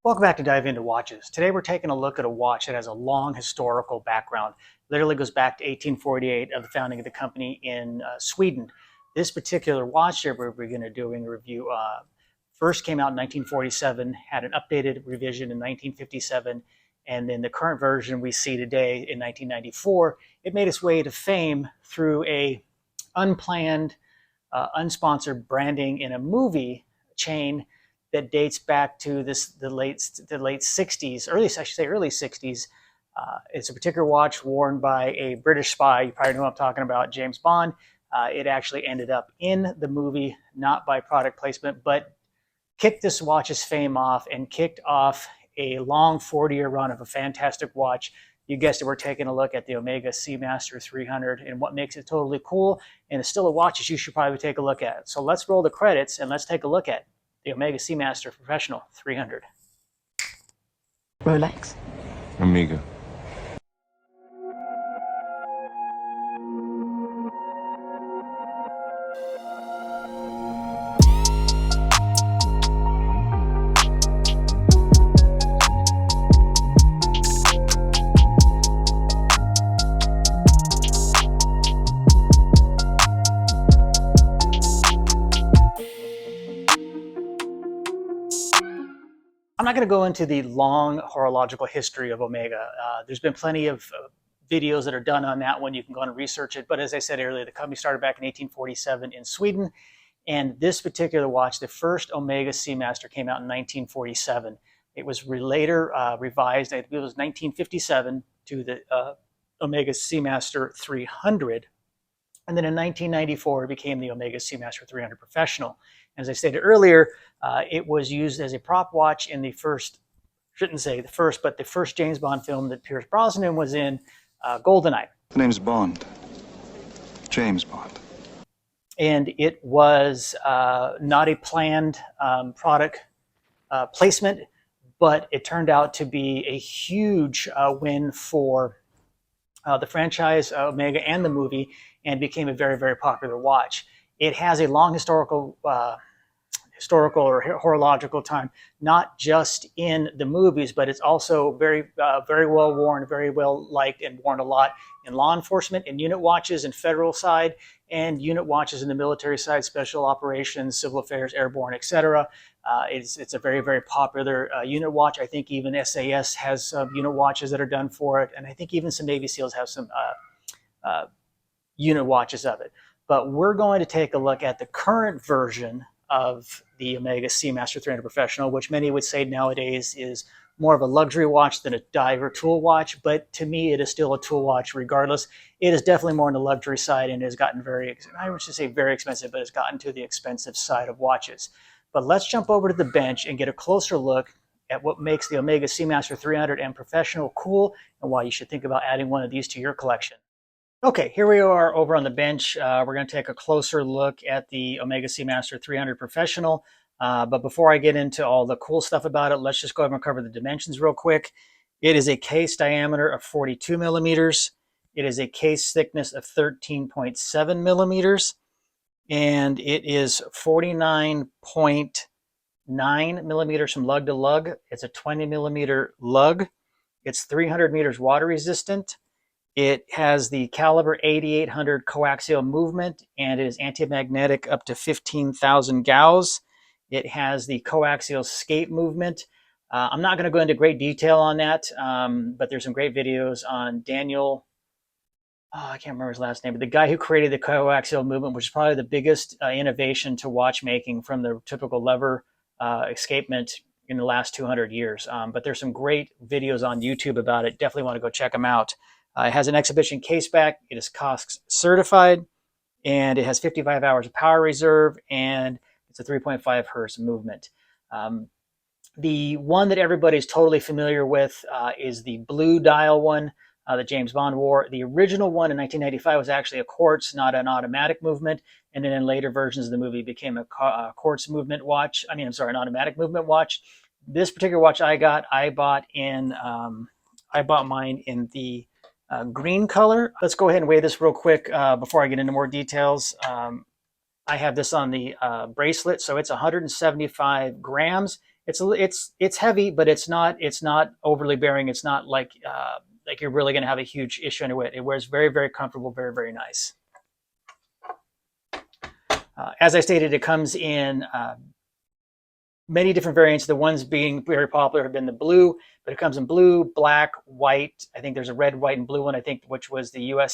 Welcome back to Dive Into Watches. Today we're taking a look at a watch that has a long historical background. Literally goes back to 1848 of the founding of the company in Sweden. This particular watch that we're going to do a review first came out in 1947, had an updated revision in 1957, and then the current version we see today in 1994. It made its way to fame through a unplanned, unsponsored branding in a movie chain that dates back to the late 60s, early 60s. It's a particular watch worn by a British spy. You probably know what I'm talking about, James Bond. It actually ended up in the movie, not by product placement, but kicked this watch's fame off and kicked off a long 40-year run of a fantastic watch. You guessed it, we're taking a look at the Omega Seamaster 300 and what makes it totally cool. And it's still a watch that you should probably take a look at. So let's roll the credits and let's take a look at the Omega Seamaster Professional 300. Rolex. Omega. I'm not going to go into the long horological history of Omega. There's been plenty of videos that are done on that one. You can go and research it. But as I said earlier, the company started back in 1847 in Sweden. And this particular watch, the first Omega Seamaster, came out in 1947. It was later revised, I think it was 1957, to the Omega Seamaster 300. And then in 1994, it became the Omega Seamaster 300 Professional. As I stated earlier, it was used as a prop watch in the first, shouldn't say the first, but the first James Bond film that Pierce Brosnan was in, GoldenEye. The name's Bond. James Bond. And it was not a planned product placement, but it turned out to be a huge win for the franchise, Omega, and the movie, and became a very, very popular watch. It has a long historical or horological time, not just in the movies, but it's also very, very well worn, very well liked, and worn a lot in law enforcement, in unit watches, and federal side, and unit watches in the military side, special operations, civil affairs, airborne, etc. It's a very, very popular unit watch. I think even SAS has some unit watches that are done for it, and I think even some Navy SEALs have some unit watches of it. But we're going to take a look at the current version of the Omega Seamaster 300 Professional, which many would say nowadays is more of a luxury watch than a diver tool watch. But to me, it is still a tool watch regardless. It is definitely more on the luxury side and has gotten very, I would just say very expensive, but it's gotten to the expensive side of watches. But let's jump over to the bench and get a closer look at what makes the Omega Seamaster 300M Professional cool and why you should think about adding one of these to your collection. Okay, here we are over on the bench. We're going to take a closer look at the Omega Seamaster 300 Professional. But before I get into all the cool stuff about it, let's just go ahead and cover the dimensions real quick. It is a case diameter of 42 millimeters. It is a case thickness of 13.7 millimeters. And it is 49.9 millimeters from lug to lug. It's a 20 millimeter lug. It's 300 meters water resistant. It has the caliber 8800 coaxial movement, and it is anti-magnetic up to 15,000 gauss. It has the coaxial skate movement. I'm not going to go into great detail on that, but there's some great videos on Daniel, I can't remember his last name, but the guy who created the coaxial movement, which is probably the biggest innovation to watchmaking from the typical lever escapement in the last 200 years. But there's some great videos on YouTube about it. Definitely want to go check them out. It has an exhibition case back. It is COSC certified, and it has 55 hours of power reserve, and it's a 3.5 hertz movement. The one that everybody's totally familiar with is the blue dial one that James Bond wore. The original one in 1995 was actually a quartz, not an automatic movement, and then in later versions of the movie, it became a quartz movement watch. I mean, I'm sorry, an automatic movement watch. This particular watch I bought mine in the green color. Let's go ahead and weigh this real quick before I get into more details. I have this on the bracelet, so it's 175 grams. It's heavy, but it's not overly bearing. It's not like you're really going to have a huge issue under it. It wears very, very comfortable, very, very nice. As I stated, it comes in many different variants. The ones being very popular have been the blue, but it comes in blue, black, white. I think there's a red, white, and blue one, I think, which was the U.S.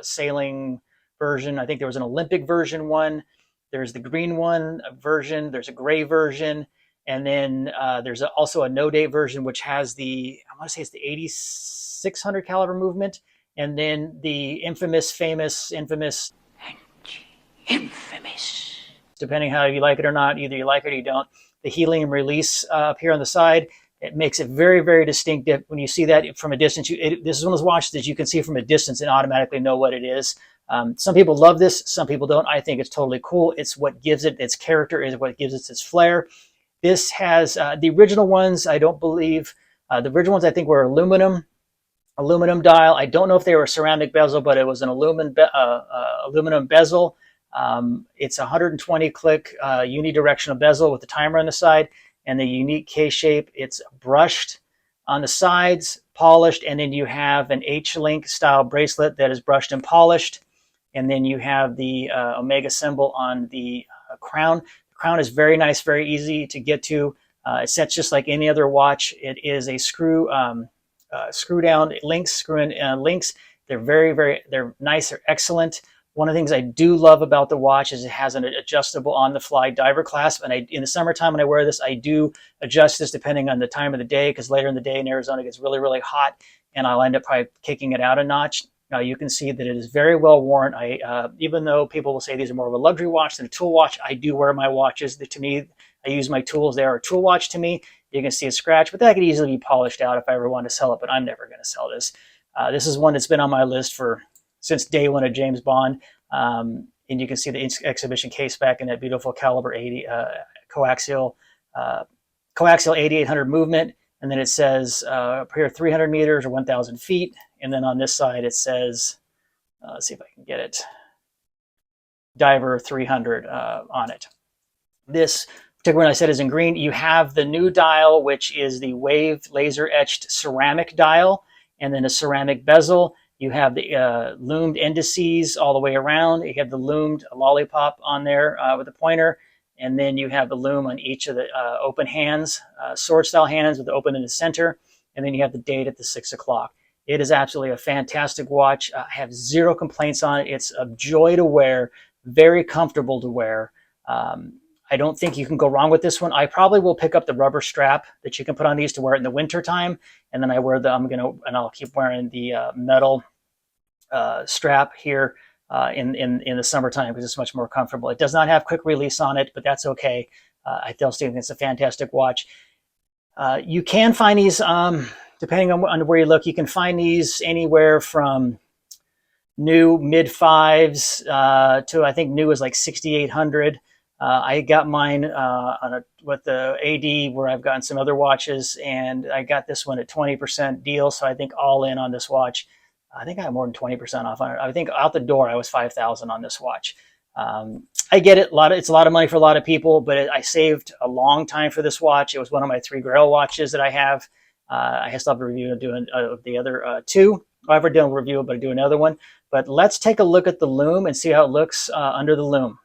sailing version. I think there was an Olympic version one. There's the green one version. There's a gray version. And then there's also a no-date version, which has I want to say it's the 8600 caliber movement. And then the infamous, depending how you like it or not, either you like it or you don't, the helium release up here on the side. It makes it very, very distinctive. When you see that from a distance, this is one of those watches that you can see from a distance and automatically know what it is. Some people love this, some people don't. I think it's totally cool. It's what gives it its character, is what gives it its flair. This has the original ones. I don't believe the original ones. I think were aluminum dial. I don't know if they were a ceramic bezel, but it was an aluminum bezel. It's a 120 click unidirectional bezel with the timer on the side and the unique K shape. It's brushed on the sides, polished, and then you have an H-link style bracelet that is brushed and polished. And then you have the Omega symbol on the crown. The crown is very nice, very easy to get to. It sets just like any other watch. It is a screw down links, screw in links. They're they're nice, they're excellent. One of the things I do love about the watch is it has an adjustable on-the-fly diver clasp. And in the summertime when I wear this, I do adjust this depending on the time of the day, because later in the day in Arizona it gets really, really hot, and I'll end up probably kicking it out a notch. Now you can see that it is very well worn. Even though people will say these are more of a luxury watch than a tool watch, I do wear my watches. To me, I use my tools. They are a tool watch to me. You can see a scratch, but that could easily be polished out if I ever want to sell it, but I'm never going to sell this. This is one that's been on my list since day one of James Bond. And you can see the exhibition case back in that beautiful caliber 80 Co-Axial 8800 movement. And then it says up here 300 meters or 1,000 feet. And then on this side it says, let's see if I can get it, Diver 300 on it. This particular one I said is in green. You have the new dial, which is the wave laser etched ceramic dial, and then a ceramic bezel. You have the loomed indices all the way around. You have the loomed lollipop on there with the pointer. And then you have the lume on each of the open hands, sword style hands with the open in the center. And then you have the date at the 6 o'clock. It is absolutely a fantastic watch. I have zero complaints on it. It's a joy to wear, very comfortable to wear. I don't think you can go wrong with this one. I probably will pick up the rubber strap that you can put on these to wear it in the winter time. And then I'll keep wearing the metal strap here in the summertime because it's much more comfortable. It does not have quick release on it, but that's okay. I still think it's a fantastic watch. You can find these, depending on where you look, you can find these anywhere from new mid-5s to I think new is like 6,800. I got mine with the AD where I've gotten some other watches, and I got this one at 20% deal. So I think all in on this watch, I think I have more than 20% off on it. I think out the door I was 5,000 on this watch. I get it. It's a lot of money for a lot of people, but I saved a long time for this watch. It was one of my 3 Grail watches that I have. I still have a review of doing the other 2. I haven't done a review, but I do another one. But let's take a look at the lume and see how it looks under the lume.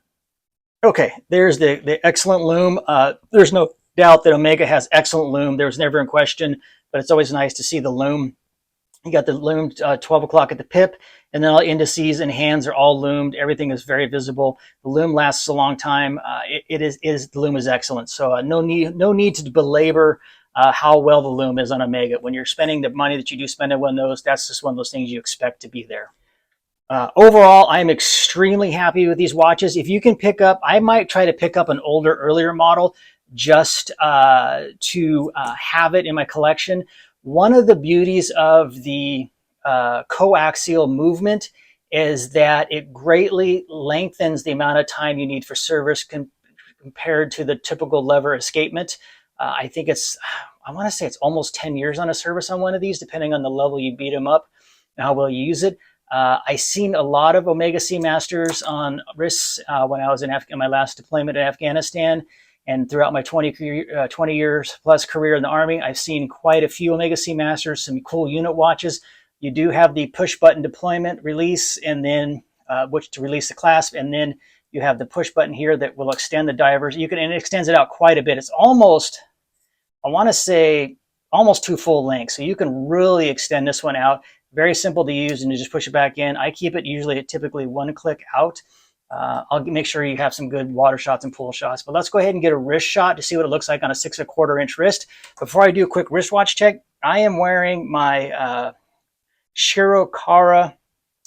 Okay, there's the excellent lume. There's no doubt that Omega has excellent lume. There's never in question, but it's always nice to see the lume. You got the lume 12 o'clock at the pip, and then all indices and hands are all lumed. Everything is very visible. The lume lasts a long time. The lume is excellent. So no need to belabor how well the lume is on Omega. When you're spending the money that you do spend on one of those, that's just one of those things you expect to be there. Overall, I'm extremely happy with these watches. If you can pick up, I might try to pick up an earlier model just to have it in my collection. One of the beauties of the Co-Axial movement is that it greatly lengthens the amount of time you need for service compared to the typical lever escapement. I think I want to say it's almost 10 years on a service on one of these, depending on the level you beat them up and how well you use it. I've seen a lot of Omega Seamasters on wrists when I was in my last deployment in Afghanistan, And throughout my 20 years plus career in the Army, I've seen quite a few Omega Seamasters, some cool unit watches. You do have the push button deployment release, and then which to release the clasp, and then you have the push button here that will extend the divers. And it extends it out quite a bit. It's almost, I want to say, almost 2 full lengths. So you can really extend this one out. Very simple to use, and you just push it back in. I keep it usually at typically 1 click out. I'll make sure you have some good water shots and pull shots. But let's go ahead and get a wrist shot to see what it looks like on a 6 1/4 inch wrist. Before I do a quick wristwatch check, I am wearing my Shirokara.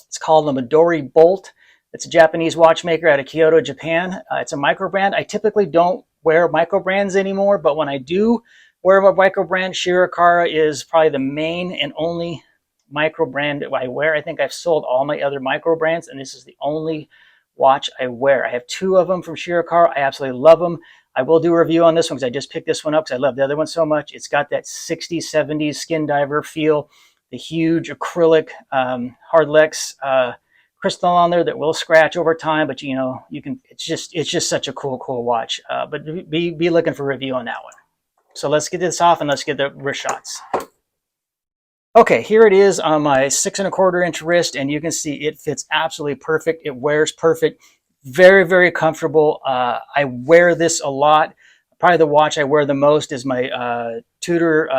It's called the Midori Bolt. It's a Japanese watchmaker out of Kyoto, Japan. It's a micro brand. I typically don't wear micro brands anymore, but when I do wear a micro brand, Shirokara is probably the main and only micro brand that I wear. I think I've sold all my other micro brands, and this is the only watch I wear. I have 2 of them from Shirokara. I absolutely love them. I will do a review on this one because I just picked this one up because I love the other one so much. It's got that 60s, 70s skin diver feel, the huge acrylic hardlex crystal on there that will scratch over time, but you know, you can. It's just such a cool watch. But be looking for a review on that one. So let's get this off and let's get the wrist shots. Okay, here it is on my 6 1/4 inch wrist, and you can see it fits absolutely perfect. It wears perfect, very comfortable. I wear this a lot. Probably the watch I wear the most is my Tudor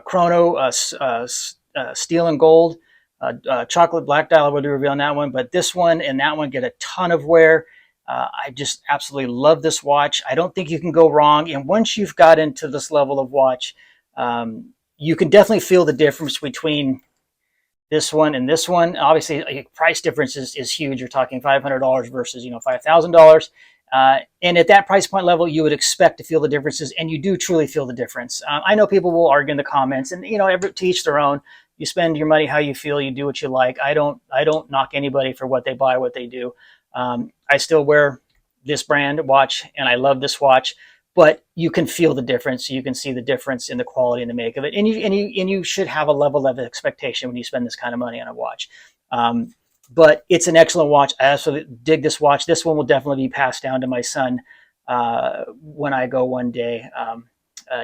Chrono steel and gold chocolate black dial. I will do a review on that one, but this one and that one get a ton of wear. I just absolutely love this watch. I don't think you can go wrong, and once you've got into this level of watch, you can definitely feel the difference between this one and this one. Obviously, price difference is huge. You're talking $500 versus $5,000, and at that price point level, you would expect to feel the differences, and you do truly feel the difference. I know people will argue in the comments, and to each their own. You spend your money how you feel. You do what you like. I don't knock anybody for what they buy, what they do. I still wear this brand watch, and I love this watch. But you can feel the difference. You can see the difference in the quality and the make of it, and you should have a level of expectation when you spend this kind of money on a watch. But it's an excellent watch. I absolutely dig this watch. This one will definitely be passed down to my son when I go one day.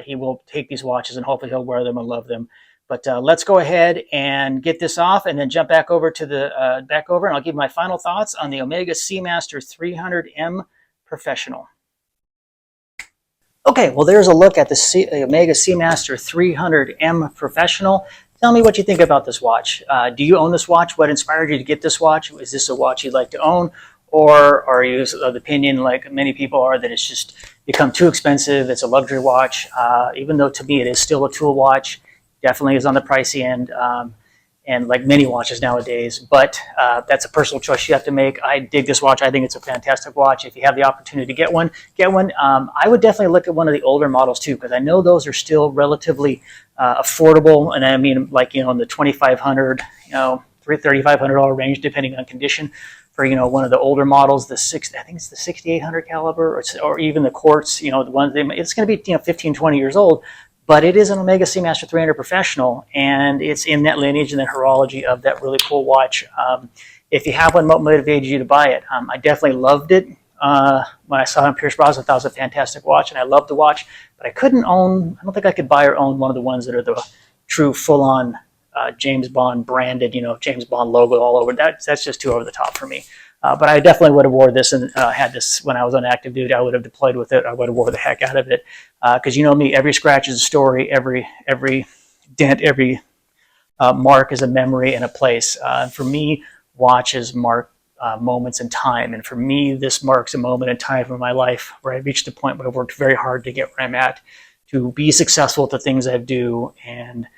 He will take these watches, and hopefully he'll wear them and love them. But let's go ahead and get this off, and then jump back over to the and I'll give my final thoughts on the Omega Seamaster 300M Professional. Okay, well, there's a look at the Omega Seamaster 300M Professional. Tell me what you think about this watch. Do you own this watch? What inspired you to get this watch? Is this a watch you'd like to own? Or are you of the opinion, like many people are, that it's just become too expensive, it's a luxury watch, even though to me it is still a tool watch. Definitely is on the pricey end, and like many watches nowadays, but that's a personal choice you have to make. I dig this watch. I think it's a fantastic watch. If you have the opportunity to get one, get one. I would definitely look at one of the older models too, because I know those are still relatively affordable, and I mean, like, in the $2,500, $3,500 range, depending on condition. For one of the older models, I think it's the 6800 caliber, or even the quartz, the ones it's going to be 15, 20 years old. But it is an Omega Seamaster 300 Professional, and it's in that lineage and that horology of that really cool watch. If you have one, what motivated you to buy it? I definitely loved it. When I saw it on Pierce Brosnan, I thought it was a fantastic watch, and I loved the watch. But I don't think I could buy or own one of the ones that are the true full-on James Bond branded, James Bond logo all over. That's just too over the top for me. But I definitely would have wore this and had this when I was on active duty. I would have deployed with it. I would have wore the heck out of it. Because me, every scratch is a story. Every dent, every mark is a memory and a place. For me, watches mark moments in time. And for me, this marks a moment in time in my life where I reached a point where I worked very hard to get where I'm at, to be successful at the things I do, and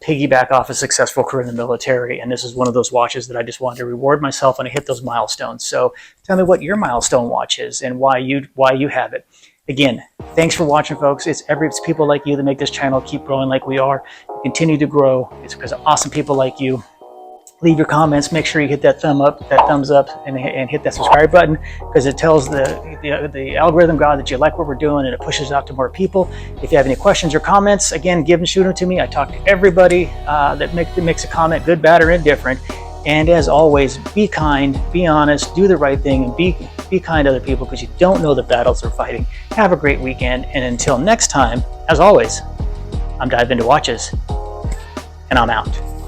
piggyback off a successful career in the military. And this is one of those watches that I just wanted to reward myself when I hit those milestones. So tell me what your milestone watch is and why you have it. Again, thanks for watching, folks. It's people like you that make this channel keep growing like we are. Continue to grow. It's because of awesome people like you. Leave your comments. Make sure you hit that thumbs up, and hit that subscribe button, because it tells the algorithm god that you like what we're doing, and it pushes out to more people. If you have any questions or comments, again, shoot them to me. I talk to everybody that makes a comment, good, bad, or indifferent. And as always, be kind, be honest, do the right thing, and be Be kind to other people because you don't know the battles they're fighting. Have a great weekend, and until next time, as always, I'm Dive Into Watches, and I'm out.